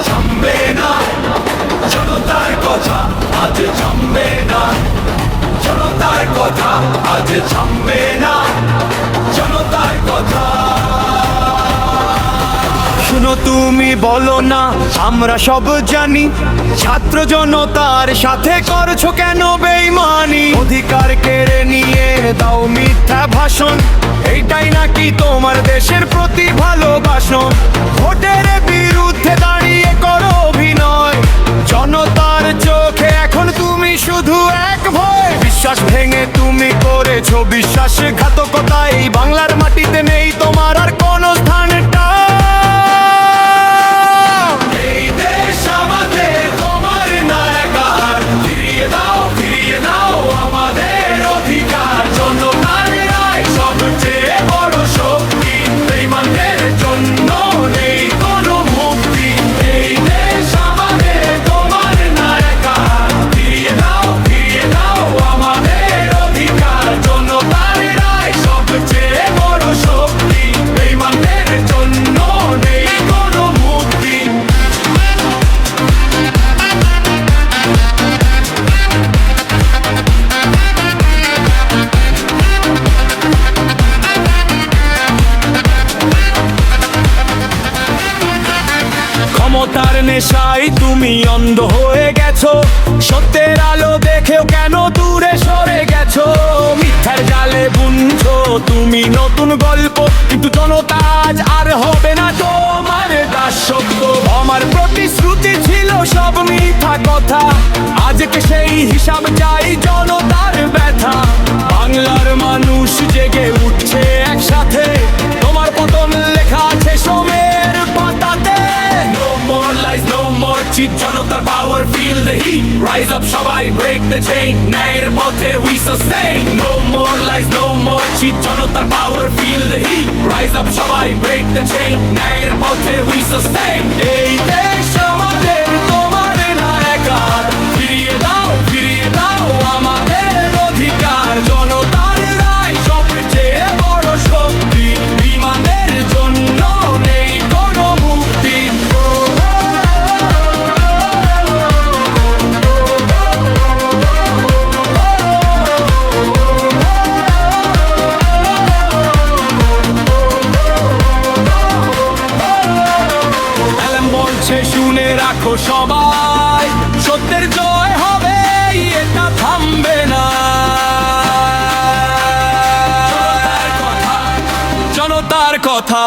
থামবে না, জনতার কথা আজ থামবে না, জনতার কথা আজ থামবে না, জনতার কথা। শুনো তুমি বলো না, আমরা সব জানি, ছাত্র জনতার সাথে করছো কেন বেইমানি? অধিকার কেড়ে নিয়ে দাও মিথ্যা ভাষণ, এইটাই নাকি তোমার দেশের প্রতি ভালোবাসন? ভোটের বিরুদ্ধে দাঁড়িয়ে করো অভিনয়, জনতার চোখে এখন তুমি শুধু এক ভয়। বিশ্বাস ভেঙে তুমি করেছো বিশ্বাসঘাতকতা, এই বাংলার মাটিতে নেই তোমার আর কোনো স্থানটা। ক্ষমতার নেশায় তুমি অন্ধ হয়ে গেছো, সত্যের আলো দেখেও কেন দূরে সরে গেছো? মিথ্যার জালে বুনছো তুমি নতুন গল্প, কিন্তু জনতা আজ আর হবে না তোমার দাসত্ব। আমার প্রতিশ্রুতি ছিল সব মিথ্যা কথা, আজকে সেই হিসাব চাই জনতার ব্যথা। বাংলার মানুষ জেগে উঠছে একসাথে, তোমার পতন লেখা আছে সোমের পাতাতে। No more cheat, জনতার power, feel the heat, rise up সবাই, break the chain, ন্যায়ের পথে we sustain। No more lies, no more cheat, জনতার power, feel the heat, rise up সবাই, break the chain, ন্যায়ের পথে we sustain। এই দেশ আমাদের, তোমার না একার, ফিরিয়ে দাও আমাদের অধিকার। জনতার রায় সবচেয়ে বড় শক্তি, বিমানের জন্য নেই কোনো মুক্তি। শুনে রাখো সবাই, সত্যের জয় হবে, এটা থামবে না। জনতার কথা